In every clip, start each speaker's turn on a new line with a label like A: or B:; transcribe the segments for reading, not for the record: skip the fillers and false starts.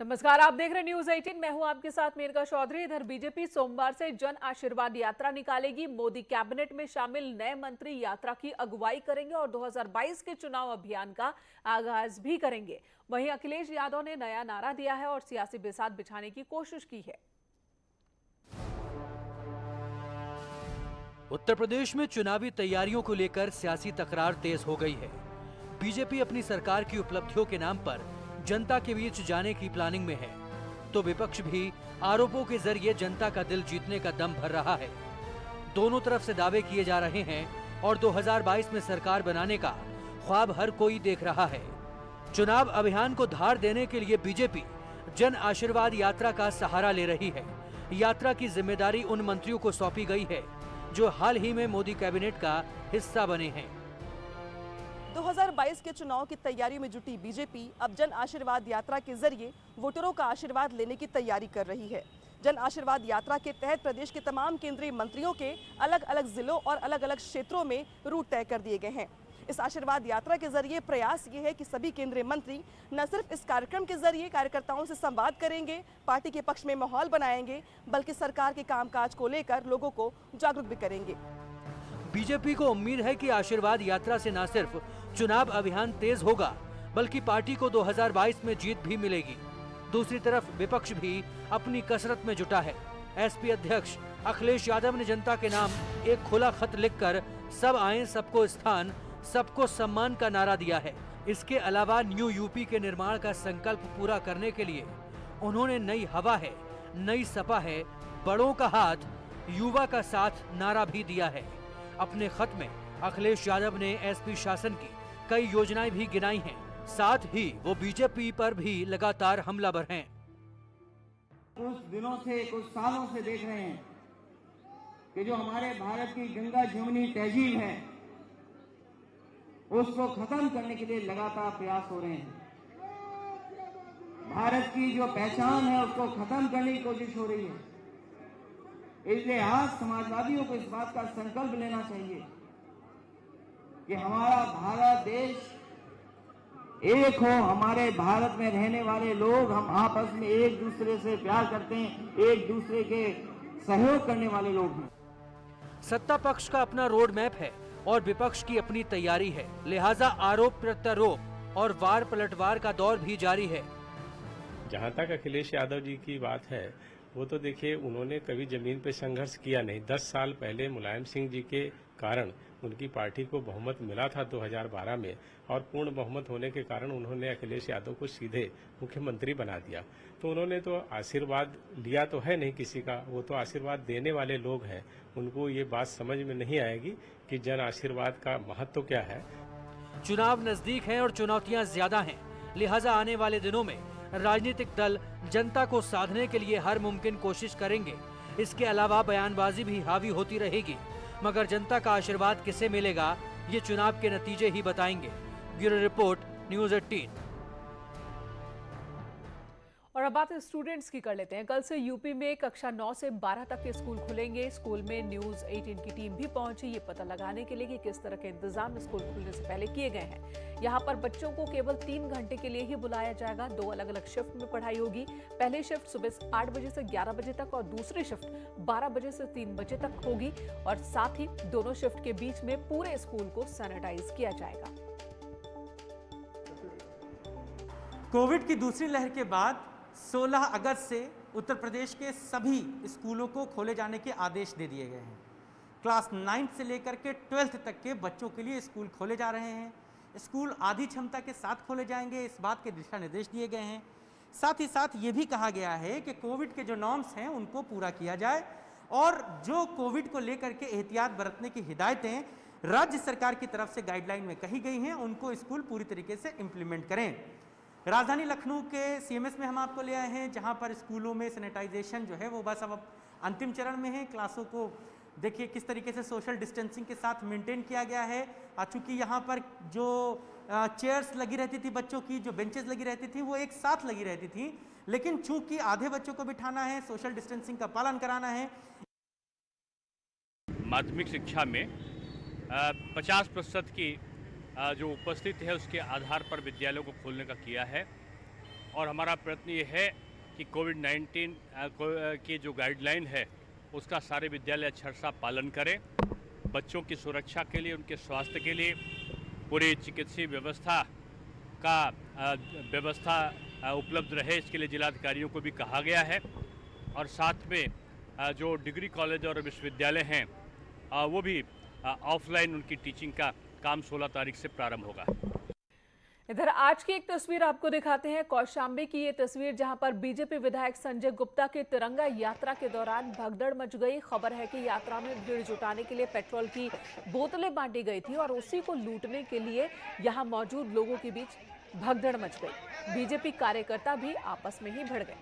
A: नमस्कार, आप देख रहे हैं न्यूज 18। मैं हूं आपके साथ मेनका चौधरी। इधर बीजेपी सोमवार से जन आशीर्वाद यात्रा निकालेगी। मोदी कैबिनेट में शामिल नए मंत्री यात्रा की अगुवाई करेंगे और 2022 के चुनाव अभियान का आगाज भी करेंगे। वहीं अखिलेश यादव ने नया नारा दिया है और सियासी बिसात बिछाने की कोशिश की है।
B: उत्तर प्रदेश में चुनावी तैयारियों को लेकर सियासी तकरार तेज हो गई है। बीजेपी अपनी सरकार की उपलब्धियों के नाम पर जनता के बीच जाने की प्लानिंग में है, तो विपक्ष भी आरोपों के जरिए जनता का दिल जीतने का दम भर रहा है। दोनों तरफ से दावे किए जा रहे हैं और 2022 में सरकार बनाने का ख्वाब हर कोई देख रहा है। चुनाव अभियान को धार देने के लिए बीजेपी जन आशीर्वाद यात्रा का सहारा ले रही है। यात्रा की जिम्मेदारी उन मंत्रियों को सौंपी गई है जो हाल ही में मोदी कैबिनेट का हिस्सा बने हैं।
C: 2022 के चुनाव की तैयारी में जुटी बीजेपी अब जन आशीर्वाद यात्रा के जरिए वोटरों का आशीर्वाद लेने की तैयारी कर रही है। जन आशीर्वाद यात्रा के तहत प्रदेश के तमाम केंद्रीय मंत्रियों के अलग अलग जिलों और अलग अलग क्षेत्रों में रूट तय कर दिए गए हैं। इस आशीर्वाद यात्रा के जरिए प्रयास ये है कि सभी केंद्रीय मंत्री न सिर्फ इस कार्यक्रम के जरिए कार्यकर्ताओं से संवाद करेंगे, पार्टी के पक्ष में माहौल बनाएंगे, बल्कि सरकार के कामकाज को लेकर लोगों को जागरूक भी करेंगे।
B: बीजेपी को उम्मीद है कि आशीर्वाद यात्रा से न सिर्फ चुनाव अभियान तेज होगा, बल्कि पार्टी को 2022 में जीत भी मिलेगी। दूसरी तरफ विपक्ष भी अपनी कसरत में जुटा है। एसपी अध्यक्ष अखिलेश यादव ने जनता के नाम एक खुला खत लिखकर सब आए सबको स्थान सबको सम्मान का नारा दिया है। इसके अलावा न्यू यूपी के निर्माण का संकल्प पूरा करने के लिए उन्होंने नई हवा है, नई सपा है, बड़ों का हाथ, युवा का साथ नारा भी दिया है। अपने खत में अखिलेश यादव ने एसपी शासन की कई योजनाएं भी गिनाई हैं। साथ ही वो बीजेपी पर भी लगातार हमलावर हैं।
D: कुछ दिनों से, कुछ सालों से देख रहे हैं कि जो हमारे भारत की गंगा जमुनी तहजीब है उसको खत्म करने के लिए लगातार प्रयास हो रहे हैं। भारत की जो पहचान है उसको खत्म करने की कोशिश हो रही है। इसलिए आज समाजवादियों को इस बात का संकल्प लेना चाहिए कि हमारा भारत देश एक हो। हमारे भारत में रहने वाले लोग हम आपस में एक दूसरे से प्यार करते हैं, एक दूसरे के सहयोग करने वाले लोग हैं।
B: सत्ता पक्ष का अपना रोड मैप है और विपक्ष की अपनी तैयारी है, लिहाजा आरोप प्रत्यारोप और वार पलटवार का दौर भी जारी है।
E: जहां तक अखिलेश यादव जी की बात है, वो तो देखिए उन्होंने कभी जमीन पे संघर्ष किया नहीं। 10 साल पहले मुलायम सिंह जी के कारण उनकी पार्टी को बहुमत मिला था 2012 में, और पूर्ण बहुमत होने के कारण उन्होंने अखिलेश यादव को सीधे मुख्यमंत्री बना दिया। तो उन्होंने तो आशीर्वाद लिया तो है नहीं किसी का, वो तो आशीर्वाद देने वाले लोग हैं। उनको ये बात समझ में नहीं आएगी कि जन आशीर्वाद का महत्व क्या है।
B: चुनाव नजदीक है और चुनौतियां ज्यादा हैं, लिहाजा आने वाले दिनों में राजनीतिक दल जनता को साधने के लिए हर मुमकिन कोशिश करेंगे। इसके अलावा बयानबाजी भी हावी होती रहेगी, मगर जनता का आशीर्वाद किसे मिलेगा ये चुनाव के नतीजे ही बताएंगे। Bureau report, news 18।
A: और अब बात स्टूडेंट्स की कर लेते हैं। कल से यूपी में कक्षा 9 से 12 तक के स्कूल खुलेंगे। स्कूल में न्यूज 18 की टीम भी पहुंची ये पता लगाने के लिए कि किस तरह के इंतजाम स्कूल खुलने से पहले किए गए हैं। यहाँ पर बच्चों को केवल 3 घंटे के लिए ही बुलाया जाएगा। 2 अलग अलग शिफ्ट में पढ़ाई होगी। पहली शिफ्ट सुबह 8 बजे से 11 बजे तक और दूसरी शिफ्ट 12 बजे से 3 बजे तक होगी। और साथ ही दोनों शिफ्ट के बीच में पूरे स्कूल को सैनिटाइज किया जाएगा।
F: कोविड की दूसरी लहर के बाद 16 अगस्त से उत्तर प्रदेश के सभी स्कूलों को खोले जाने के आदेश दे दिए गए हैं। क्लास 9 से लेकर के 12th तक के बच्चों के लिए स्कूल खोले जा रहे हैं। स्कूल आधी क्षमता के साथ खोले जाएंगे, इस बात के दिशा निर्देश दिए गए हैं। साथ ही साथ ये भी कहा गया है कि कोविड के जो नॉर्म्स हैं उनको पूरा किया जाए और जो कोविड को लेकर के एहतियात बरतने की हिदायतें राज्य सरकार की तरफ से गाइडलाइन में कही गई हैं उनको स्कूल पूरी तरीके से इम्प्लीमेंट करें। राजधानी लखनऊ के सीएमएस में हम आपको ले आए हैं, जहां पर स्कूलों में सैनिटाइजेशन जो है वो बस अब अंतिम चरण में है। क्लासों को देखिए किस तरीके से सोशल डिस्टेंसिंग के साथ मेंटेन किया गया है। चूंकि यहाँ पर जो चेयर्स लगी रहती थी बच्चों की, जो बेंचेस लगी रहती थी वो एक साथ लगी रहती थी, लेकिन चूंकि आधे बच्चों को बिठाना है, सोशल डिस्टेंसिंग का पालन कराना है।
G: माध्यमिक शिक्षा में 50% की जो उपस्थित है उसके आधार पर विद्यालयों को खोलने का किया है। और हमारा प्रयत्न ये है कि कोविड-19 की जो गाइडलाइन है उसका सारे विद्यालय अक्षरशः पालन करें। बच्चों की सुरक्षा के लिए, उनके स्वास्थ्य के लिए पूरी चिकित्सीय व्यवस्था उपलब्ध रहे, इसके लिए जिलाधिकारियों को भी कहा गया है। और साथ में जो डिग्री कॉलेज और विश्वविद्यालय हैं वो भी ऑफलाइन उनकी टीचिंग का काम 16 तारीख से प्रारंभ होगा।
A: इधर आज की एक तस्वीर आपको दिखाते हैं, कौशाम्बी की ये तस्वीर जहां पर बीजेपी विधायक संजय गुप्ता के तिरंगा यात्रा के दौरान भगदड़ मच गई। खबर है कि यात्रा में भीड़ जुटाने के लिए पेट्रोल की बोतलें बांटी गई थी और उसी को लूटने के लिए यहां मौजूद लोगों के बीच भगदड़ मच गई। बीजेपी कार्यकर्ता भी आपस में ही भिड़ गए।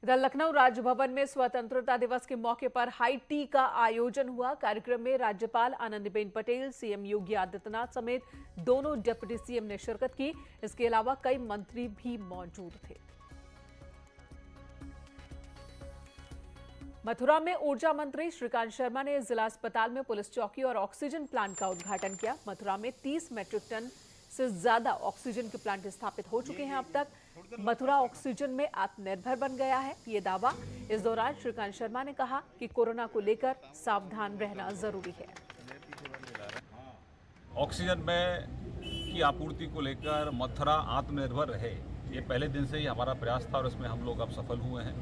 A: इधर लखनऊ राजभवन में स्वतंत्रता दिवस के मौके पर हाई टी का आयोजन हुआ। कार्यक्रम में राज्यपाल आनंदीबेन पटेल, सीएम योगी आदित्यनाथ समेत दोनों डिप्टी सीएम ने शिरकत की। इसके अलावा कई मंत्री भी मौजूद थे। मथुरा में ऊर्जा मंत्री श्रीकांत शर्मा ने जिला अस्पताल में पुलिस चौकी और ऑक्सीजन प्लांट का उद्घाटन किया। मथुरा में 30 मैट्रिक टन से ज्यादा ऑक्सीजन के प्लांट स्थापित हो चुके हैं। अब तक मथुरा ऑक्सीजन में आत्मनिर्भर बन गया है, ये दावा। इस दौरान श्रीकांत शर्मा ने कहा कि कोरोना को लेकर सावधान रहना जरूरी है।
H: ऑक्सीजन में की आपूर्ति को लेकर मथुरा आत्मनिर्भर रहे, ये पहले दिन से ही हमारा प्रयास था और इसमें हम लोग अब सफल हुए हैं।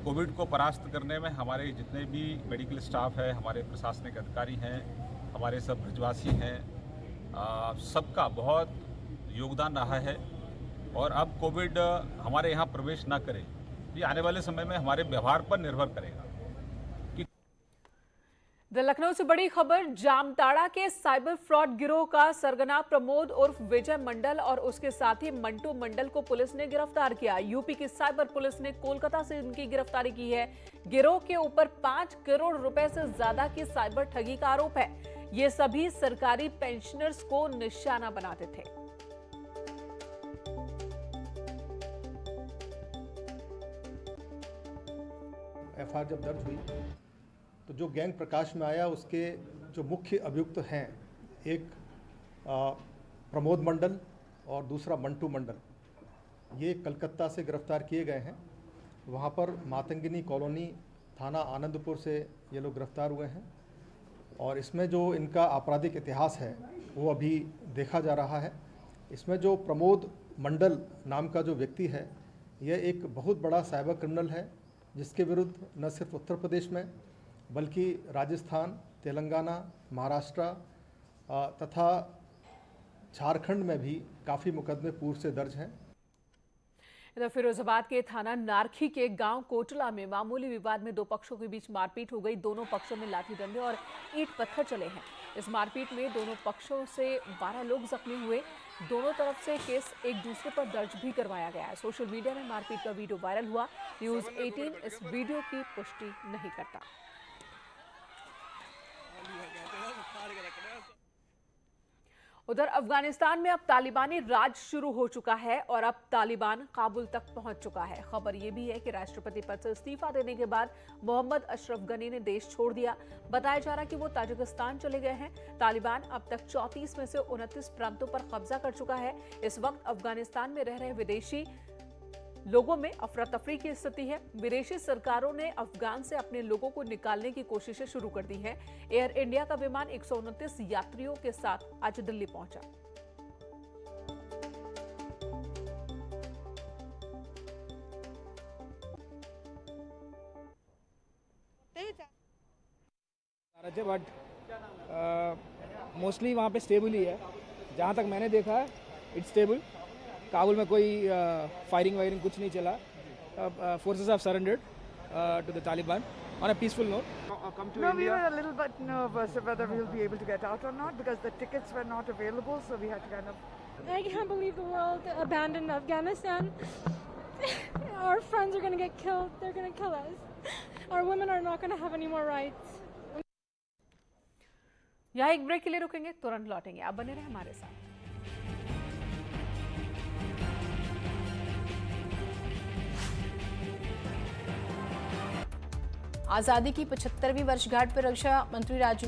H: कोविड को परास्त करने में हमारे जितने भी मेडिकल स्टाफ है, हमारे प्रशासनिक अधिकारी हैं, हमारे सब ब्रजवासी हैं, सबका बहुत योगदान रहा है। और अब कोविड हमारे यहाँ प्रवेश ना करे, ये आने वाले समय में हमारे व्यवहार पर निर्भर करेगा।
A: लखनऊ से बड़ी खबर, जामताड़ा के साइबर फ्रॉड गिरोह का सरगना प्रमोद उर्फ विजय मंडल और उसके साथी मंटू मंडल को पुलिस ने गिरफ्तार किया। यूपी की साइबर पुलिस ने कोलकाता से इनकी गिरफ्तारी की है। गिरोह के ऊपर 5 करोड़ रुपए से ज्यादा की साइबर ठगी का आरोप है। ये सभी सरकारी पेंशनर्स को निशाना बनाते थे।
I: एफआईआर जब दर्ज हुई तो जो गैंग प्रकाश में आया उसके जो मुख्य अभियुक्त हैं, एक प्रमोद मंडल और दूसरा मंटू मंडल, ये कलकत्ता से गिरफ्तार किए गए हैं। वहाँ पर मातंगिनी कॉलोनी थाना आनंदपुर से ये लोग गिरफ्तार हुए हैं और इसमें जो इनका आपराधिक इतिहास है वो अभी देखा जा रहा है। इसमें जो प्रमोद मंडल नाम का जो व्यक्ति है, यह एक बहुत बड़ा साइबर क्रिमिनल है जिसके विरुद्ध न सिर्फ उत्तर प्रदेश में बल्कि राजस्थान, तेलंगाना, महाराष्ट्र तथा झारखंड में भी काफ़ी मुकदमे पूर्व से दर्ज हैं।
A: इधर फिरोजाबाद के थाना नारखी के गांव कोटला में मामूली विवाद में दो पक्षों के बीच मारपीट हो गई। दोनों पक्षों में लाठी डंडे और ईंट पत्थर चले हैं। इस मारपीट में दोनों पक्षों से 12 लोग जख्मी हुए। दोनों तरफ से केस एक दूसरे पर दर्ज भी करवाया गया है। सोशल मीडिया में मारपीट का वीडियो वायरल हुआ। न्यूज़ 18 इस वीडियो की पुष्टि नहीं करता। उधर अफगानिस्तान में अब तालिबानी राज शुरू हो चुका है और अब तालिबान काबुल तक पहुंच चुका है। खबर यह भी है कि राष्ट्रपति पद से इस्तीफा देने के बाद मोहम्मद अशरफ गनी ने देश छोड़ दिया। बताया जा रहा कि वो ताजिकिस्तान चले गए हैं। तालिबान अब तक 34 में से 29 प्रांतों पर कब्जा कर चुका है। इस वक्त अफगानिस्तान में रह रहे विदेशी लोगों में अफरा तफरी की स्थिति है। विदेशी सरकारों ने अफगान से अपने लोगों को निकालने की कोशिशें शुरू कर दी हैं। एयर इंडिया का विमान 129 यात्रियों के साथ आज दिल्ली पहुंचा।
J: बट मोस्टली वहाँ पे स्टेबल ही है। जहाँ तक मैंने देखा है इट्स स्टेबल। काबुल में कोई फायरिंग वायरिंग कुछ नहीं चला। Forces have surrendered to the Taliban on a peaceful note.
K: No, we were a little bit nervous whether we'll be able to get out or not because the tickets were not available, so we had to kind of...
L: I can't believe the world abandoned Afghanistan. Our friends are going to get killed. They're going to kill us. Our women are not going to have any more rights.
A: यहाँ एक break के लिए रुकेंगे, तुरंत लौटेंगे। आप बने रहे हमारे साथ।
M: आज़ादी की 75वीं वर्षगांठ पर रक्षा मंत्री राजनाथ